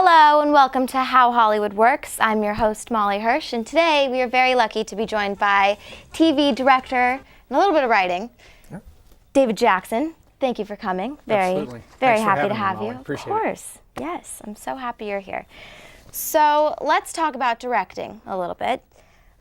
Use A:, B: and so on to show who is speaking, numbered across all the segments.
A: Hello and welcome to How Hollywood Works. I'm your host, Molly Hersh, and today we are very lucky to be joined by TV director and a little bit of writing, David Jackson. Thank you for coming.
B: Absolutely.
A: Very
B: Thanks for
A: happy to
B: having me,
A: have
B: Molly.
A: you.
B: Appreciate
A: of course. Yes, I'm so happy you're here. So let's talk about directing a little bit.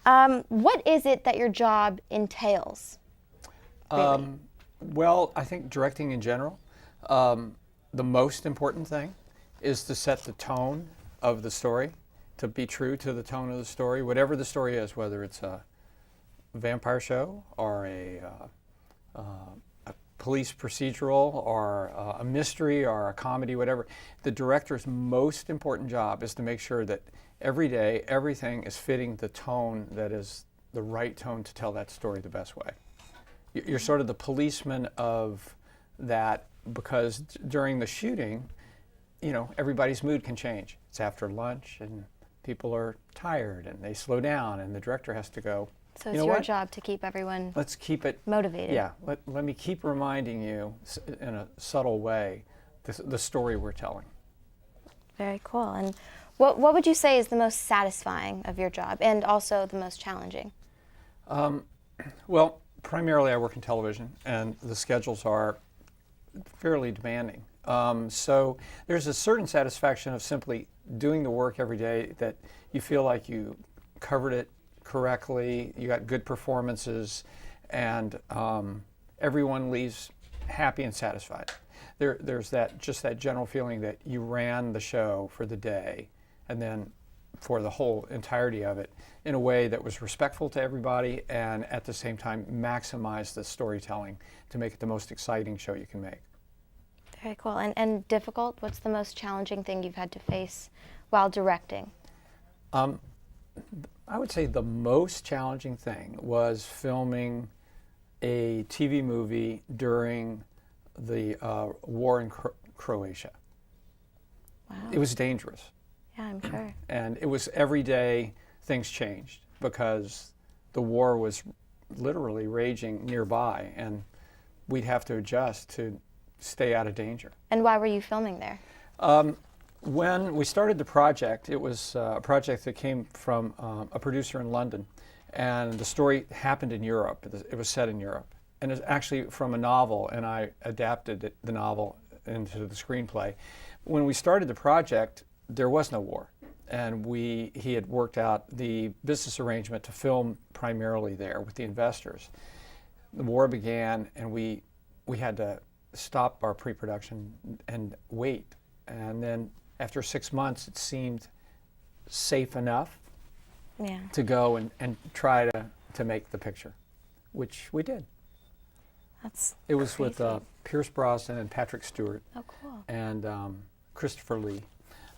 A: What is it that your job entails? Really?
B: Well, I think directing in general, the most important thing is to set the tone of the story, to be true to the tone of the story, whatever the story is, whether it's a vampire show or a police procedural or a mystery or a comedy, whatever. The director's most important job is to make sure that every day everything is fitting the tone that is the right tone to tell that story the best way. You're sort of the policeman of that, because during the shooting, you know, everybody's mood can change. It's after lunch and people are tired and they slow down and the director has to go,
A: So it's your job to keep everyone
B: let's keep it
A: motivated.
B: Yeah, let me keep reminding you in a subtle way the story we're telling.
A: Very cool. And what would you say is the most satisfying of your job and also the most challenging?
B: Well, primarily I work in television and the schedules are fairly demanding. So there's a certain satisfaction of simply doing the work every day that you feel like you covered it correctly, you got good performances, and everyone leaves happy and satisfied. There's just that general feeling that you ran the show for the day and then for the whole entirety of it in a way that was respectful to everybody and at the same time maximize the storytelling to make it the most exciting show you can make.
A: Very cool. And difficult? What's the most challenging thing you've had to face while directing?
B: I would say the most challenging thing was filming a TV movie during the war in Croatia.
A: Wow.
B: It was dangerous.
A: Yeah, I'm sure.
B: And it was every day things changed because the war was literally raging nearby and we'd have to adjust to stay out of danger.
A: And why were you filming there?
B: When we started the project, it was a project that came from a producer in London, and the story happened in Europe. It was set in Europe, and it's actually from a novel, and I adapted the novel into the screenplay. When we started the project, there was no war, and he had worked out the business arrangement to film primarily there with the investors. The war began, and we had to stop our pre-production and wait. And then after 6 months, it seemed safe enough to go and try to make the picture, which we did. It was
A: crazy.
B: with Pierce Brosnan and Patrick Stewart.
A: Oh, cool.
B: And Christopher Lee.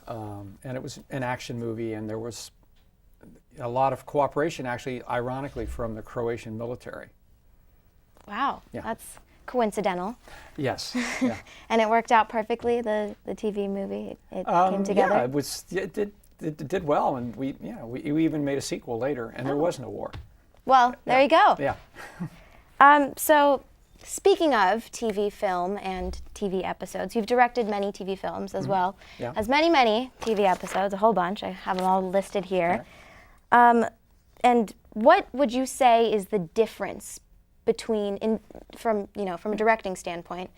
B: And it was an action movie, and there was a lot of cooperation, actually, ironically, from the Croatian military.
A: Wow.
B: Yeah.
A: That's coincidental.
B: Yes. Yeah.
A: And it worked out perfectly, the TV movie. It came together.
B: Yeah, it did well, and we even made a sequel later, and there was no war.
A: Well, there you go.
B: Yeah.
A: So speaking of TV film and TV episodes, you've directed many TV films as well as many TV episodes, a whole bunch. I have them all listed here. And what would you say is the difference between, from a directing standpoint,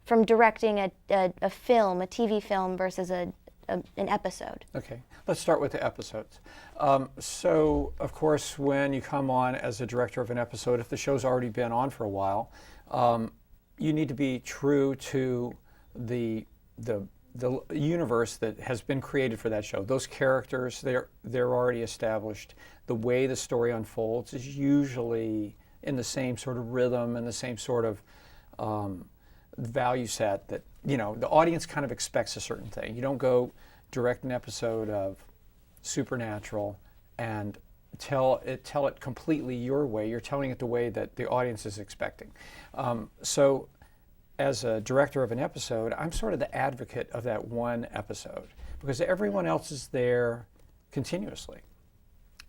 A: from directing a film, a TV film versus an episode?
B: Okay, let's start with the episodes. So, of course, when you come on as a director of an episode, if the show's already been on for a while, you need to be true to the universe that has been created for that show. Those characters, they're already established. The way the story unfolds is usually in the same sort of rhythm and the same sort of value set that, the audience kind of expects a certain thing. You don't go direct an episode of Supernatural and tell it completely your way. You're telling it the way that the audience is expecting. So as a director of an episode, I'm sort of the advocate of that one episode because everyone else is there continuously.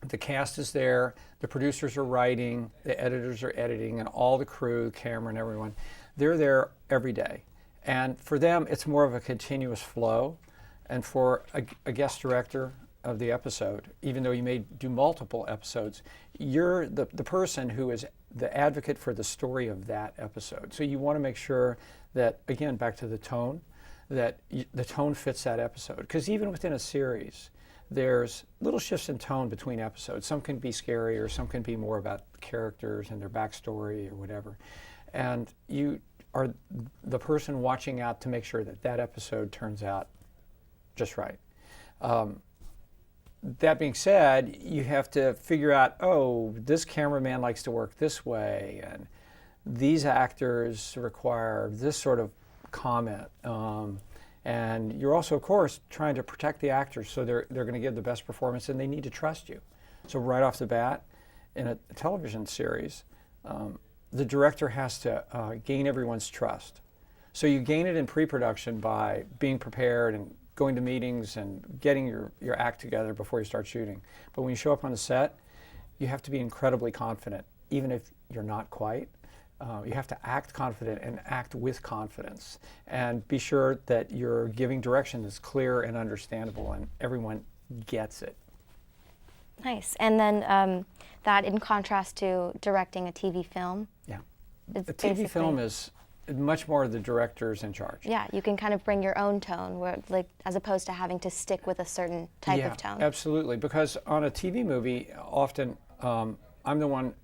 B: The cast is there, the producers are writing, the editors are editing, and all the crew, camera and everyone, they're there every day. And for them, it's more of a continuous flow. And for a guest director of the episode, even though you may do multiple episodes, you're the person who is the advocate for the story of that episode. So you want to make sure that, again, back to the tone, that the tone fits that episode. Because even within a series, there's little shifts in tone between episodes. Some can be scary, or some can be more about characters and their backstory or whatever. And you are the person watching out to make sure that that episode turns out just right. That being said, you have to figure out, oh, this cameraman likes to work this way, and these actors require this sort of comment. And you're also, of course, trying to protect the actors, so they're going to give the best performance, and they need to trust you. So right off the bat, in a television series, the director has to gain everyone's trust. So you gain it in pre-production by being prepared and going to meetings and getting your act together before you start shooting. But when you show up on the set, you have to be incredibly confident, even if you're not quite. You have to act confident and act with confidence, and be sure that you're giving direction that's clear and understandable, and everyone gets it.
A: Nice. And then that in contrast to directing a TV film.
B: Yeah. A TV film is much more the director's in charge.
A: Yeah, you can kind of bring your own tone, where, like, as opposed to having to stick with a certain type of tone.
B: Absolutely. Because on a TV movie, often I'm the one,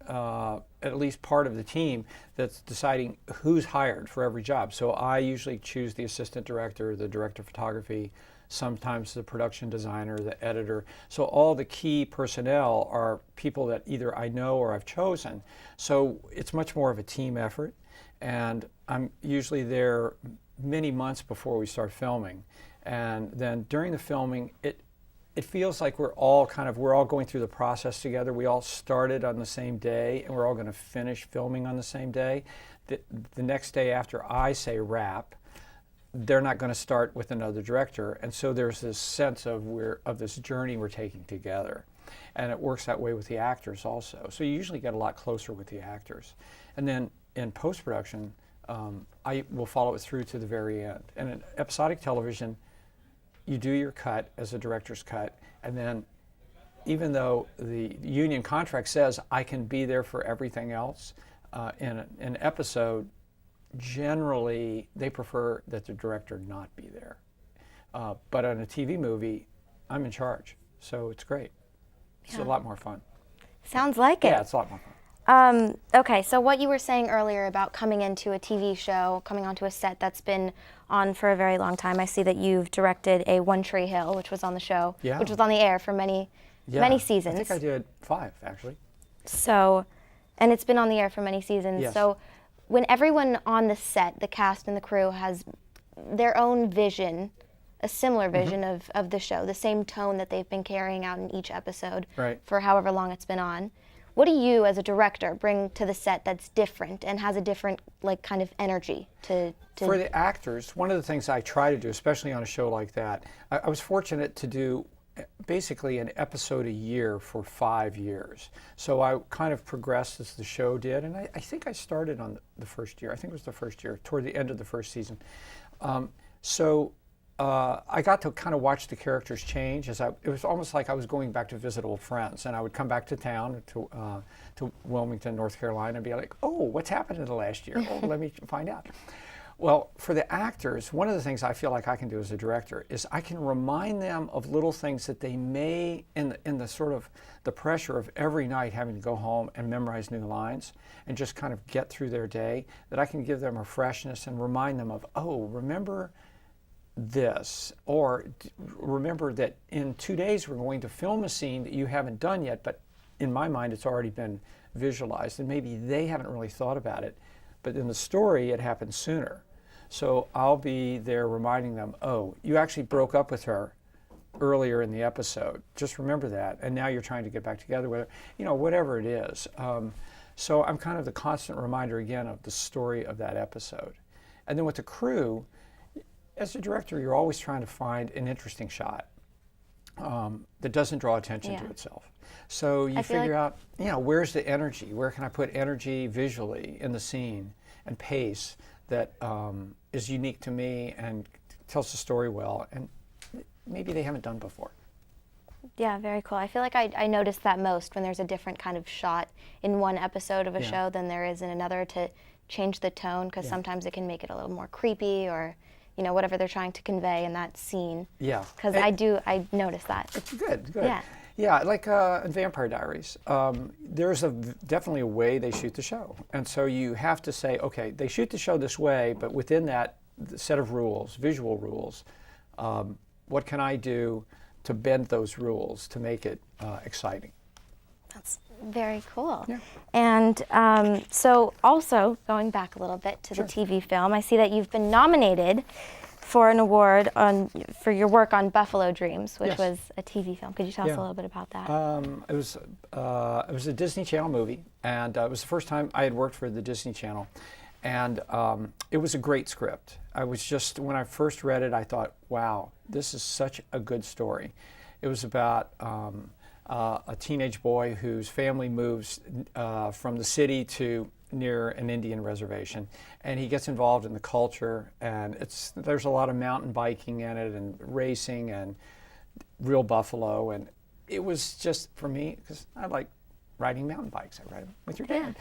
B: at least part of the team, that's deciding who's hired for every job. So I usually choose the assistant director, the director of photography, sometimes the production designer, the editor. So all the key personnel are people that either I know or I've chosen. So it's much more of a team effort. And I'm usually there many months before we start filming. And then during the filming, it feels like we're all going through the process together. We all started on the same day, and we're all going to finish filming on the same day. The next day after I say wrap, they're not going to start with another director. And so there's this sense of this journey we're taking together. And it works that way with the actors also. So you usually get a lot closer with the actors. And then in post-production, I will follow it through to the very end. And in episodic television, you do your cut as a director's cut, and then even though the union contract says I can be there for everything else, in an episode, generally they prefer that the director not be there. But on a TV movie, I'm in charge, so it's great. It's a lot more fun.
A: Sounds like it.
B: Yeah, it's a lot more fun.
A: Okay, so what you were saying earlier about coming into a TV show, coming onto a set that's been on for a very long time. I see that you've directed a One Tree Hill, which was on the show, which was on the air for many seasons.
B: I think I did 5, actually.
A: So, and it's been on the air for many seasons.
B: Yes.
A: So when everyone on the set, the cast and the crew, has their own vision, a similar vision of the show, the same tone that they've been carrying out in each episode for however long it's been on, what do you, as a director, bring to the set that's different and has a different, like, kind of energy to...
B: For the actors, one of the things I try to do, especially on a show like that, I was fortunate to do basically an episode a year for 5 years. So I kind of progressed as the show did, and I think I started on the first year. I think it was the first year, toward the end of the first season. I got to kind of watch the characters change. It was almost like I was going back to visit old friends, and I would come back to town, to Wilmington, North Carolina, and be like, oh, what's happened in the last year? Oh, let me find out. Well, for the actors, one of the things I feel like I can do as a director is I can remind them of little things that they may, in the sort of the pressure of every night having to go home and memorize new lines and just kind of get through their day, that I can give them a freshness and remind them of, oh, remember this, or remember that in 2 days we're going to film a scene that you haven't done yet, but in my mind it's already been visualized, and maybe they haven't really thought about it, but in the story it happened sooner. So I'll be there reminding them, oh, you actually broke up with her earlier in the episode. Just remember that, and now you're trying to get back together with her, whatever it is. So I'm kind of the constant reminder again of the story of that episode. And then with the crew, as a director, you're always trying to find an interesting shot that doesn't draw attention to itself. So you figure out, where's the energy? Where can I put energy visually in the scene and pace that is unique to me and tells the story well? And maybe they haven't done before.
A: Yeah, very cool. I feel like I notice that most when there's a different kind of shot in one episode of a show than there is in another, to change the tone, because sometimes it can make it a little more creepy, or whatever they're trying to convey in that scene.
B: Yeah.
A: Because I notice that.
B: It's good.
A: Yeah.
B: Yeah, like in Vampire Diaries, there's definitely a way they shoot the show. And so you have to say, okay, they shoot the show this way, but within that set of rules, visual rules, what can I do to bend those rules to make it exciting?
A: That's very cool.
B: Yeah.
A: And so also, going back a little bit to the TV film, I see that you've been nominated for an award for your work on Buffalo Dreams, which was a TV film. Could you tell us a little bit about that?
B: It was a Disney Channel movie, and it was the first time I had worked for the Disney Channel, and it was a great script. When I first read it, I thought, wow, this is such a good story. It was about a teenage boy whose family moves from the city to near an Indian reservation, and he gets involved in the culture, and there's a lot of mountain biking in it, and racing, and real buffalo, and it was just, for me, because I like riding mountain bikes. I ride them with your dad.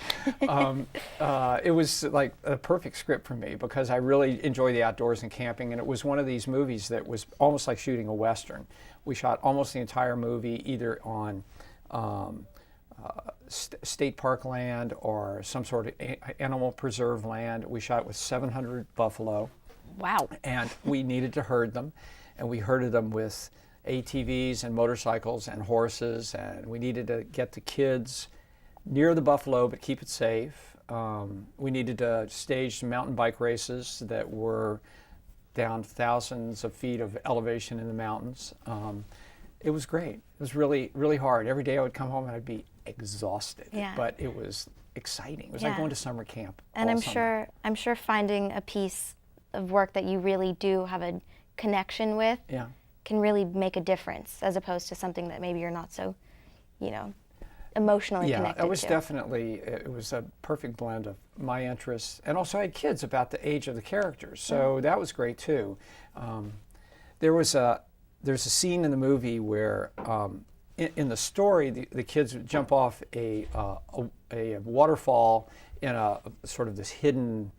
B: It was like a perfect script for me, because I really enjoy the outdoors and camping, and it was one of these movies that was almost like shooting a Western. We shot almost the entire movie either on state park land or some sort of animal preserve land. We shot with 700 buffalo.
A: Wow.
B: And we needed to herd them, and we herded them with ATVs and motorcycles and horses, and we needed to get the kids near the buffalo but keep it safe. We needed to stage some mountain bike races that were down thousands of feet of elevation in the mountains. It was great. It was really, really hard. Every day I would come home and I'd be exhausted, but it was exciting. It was like going to summer camp.
A: And I'm sure finding a piece of work that you really do have a connection with can really make a difference, as opposed to something that maybe you're not so, emotionally connected to.
B: It was definitely, it was a perfect blend of my interests, and also I had kids about the age of the characters, so that was great too. There's a scene in the movie where in the story, the kids would jump off a waterfall in a sort of this hidden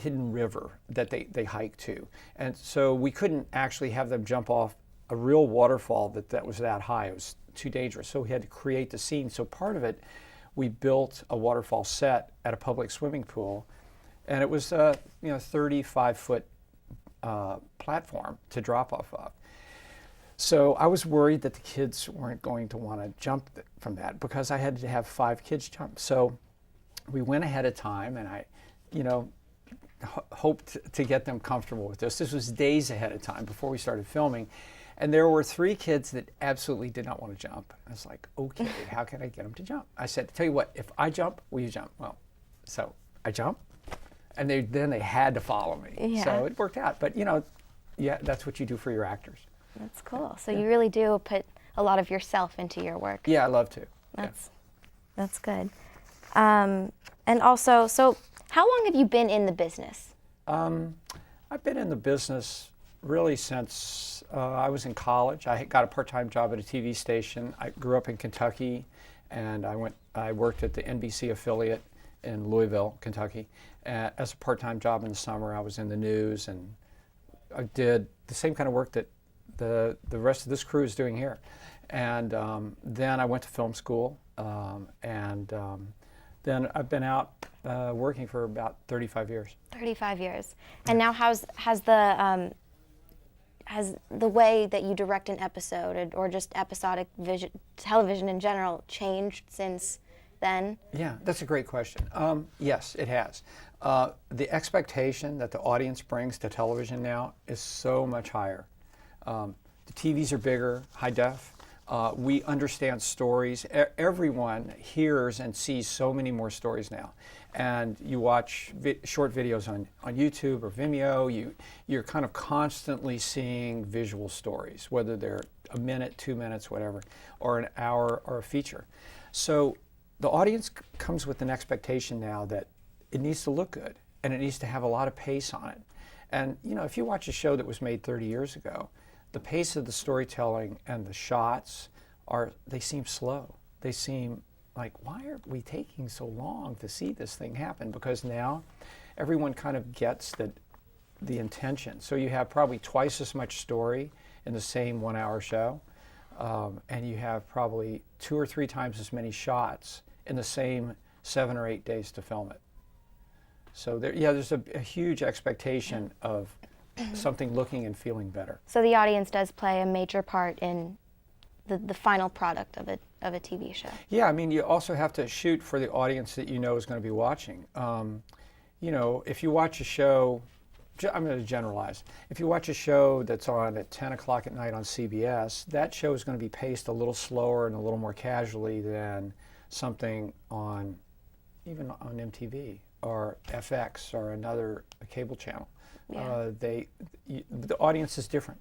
B: river that they hike to, and so we couldn't actually have them jump off a real waterfall that was that high. It was too dangerous, so we had to create the scene. So part of it, we built a waterfall set at a public swimming pool, and it was a 35-foot platform to drop off of. So I was worried that the kids weren't going to want to jump from that, because I had to have 5 kids jump. So we went ahead of time, and I, hoped to get them comfortable with this. This was days ahead of time before we started filming. And there were 3 kids that absolutely did not want to jump. I was like, okay, how can I get them to jump? I said, tell you what, if I jump, will you jump? Well, so I jumped, and then they had to follow me.
A: Yeah.
B: So it worked out. But, that's what you do for your actors.
A: That's cool. So you really do put a lot of yourself into your work.
B: Yeah, I love to.
A: That's good. And also, so how long have you been in the business?
B: I've been in the business really since I was in college. I got a part-time job at a TV station. I grew up in Kentucky, and I worked at the NBC affiliate in Louisville, Kentucky. As a part-time job in the summer, I was in the news, and I did the same kind of work that the rest of this crew is doing here. And then I went to film school, and then I've been out working for about 35 years. 35 years.
A: And now has the way that you direct an episode, or just episodic television in general, changed since then?
B: Yeah, that's a great question. Yes, it has. The expectation that the audience brings to television now is so much higher. The TVs are bigger, high def. We understand stories. Everyone hears and sees so many more stories now. And you watch short videos on YouTube or Vimeo, you're kind of constantly seeing visual stories, whether they're a minute, 2 minutes, whatever, or an hour, or a feature. So the audience comes with an expectation now that it needs to look good, and it needs to have a lot of pace on it. And if you watch a show that was made 30 years ago, the pace of the storytelling and the shots they seem slow. They seem like, why are we taking so long to see this thing happen? Because now everyone kind of gets the intention. So you have probably twice as much story in the same 1 hour show, and you have probably 2 or 3 times as many shots in the same 7 or 8 days to film it. So there's a huge expectation of something looking and feeling better.
A: So the audience does play a major part in the final product of a TV show.
B: Yeah, I mean, you also have to shoot for the audience that you know is going to be watching. You know, if you watch a show, I'm going to generalize. If you watch a show that's on at 10 o'clock at night on CBS, that show is going to be paced a little slower and a little more casually than something even on MTV or FX or another cable channel.
A: Yeah.
B: The audience is different.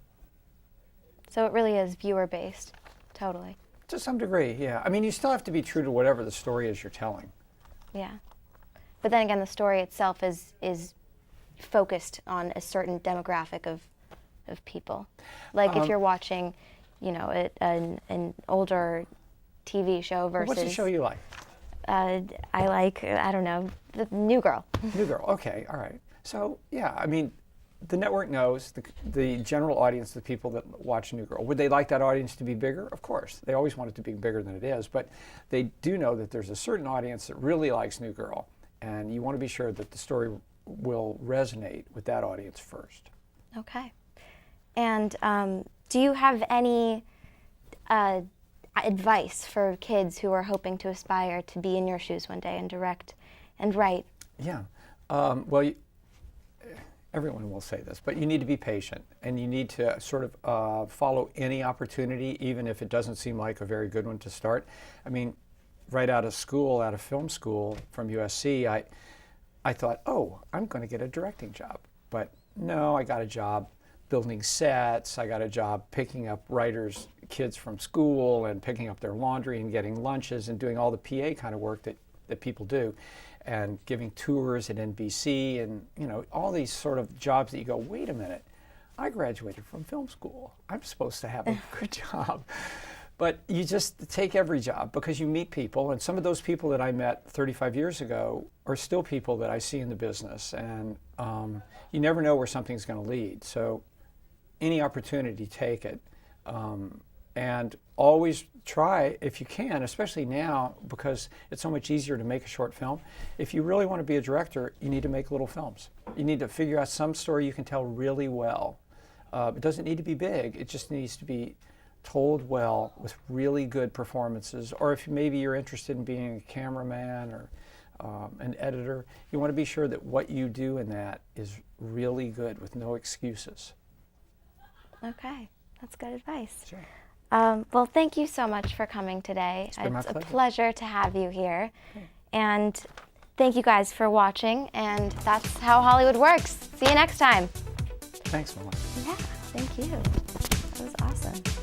A: So it really is viewer-based, totally.
B: To some degree, yeah. I mean, you still have to be true to whatever the story is you're telling.
A: Yeah. But then again, the story itself is focused on a certain demographic of people. Like if you're watching, you know, an older TV show versus...
B: What's the show you like?
A: I like, I don't know, the New Girl.
B: New Girl, okay, all right. So, yeah, I mean, the network knows, the general audience, the people that watch New Girl. Would they like that audience to be bigger? Of course. They always want it to be bigger than it is, but they do know that there's a certain audience that really likes New Girl, and you want to be sure that the story will resonate with that audience first.
A: Okay. And do you have any advice for kids who are hoping to aspire to be in your shoes one day and direct and write?
B: Yeah. Well, everyone will say this, but you need to be patient, and you need to sort of follow any opportunity, even if it doesn't seem like a very good one to start. I mean, right out of school, out of film school from USC, I thought, oh, I'm going to get a directing job. But no, I got a job building sets. I got a job picking up writers' kids from school and picking up their laundry and getting lunches and doing all the PA kind of work that people do, and giving tours at NBC and, you know, all these sort of jobs that you go, wait a minute, I graduated from film school. I'm supposed to have a good job. But you just take every job because you meet people, and some of those people that I met 35 years ago are still people that I see in the business, and you never know where something's going to lead. So any opportunity, take it. And always try, if you can, especially now because it's so much easier to make a short film. If you really want to be a director, you need to make little films. You need to figure out some story you can tell really well. It doesn't need to be big. It just needs to be told well with really good performances. Or if maybe you're interested in being a cameraman or an editor, you want to be sure that what you do in that is really good with no excuses.
A: Okay, that's good advice.
B: Sure.
A: Well, thank you so much for coming today.
B: It's been my pleasure.
A: A pleasure to have you here. And thank you guys for watching, and that's how Hollywood works. See you next time.
B: Thanks, Melanie.
A: Yeah, thank you. That was awesome.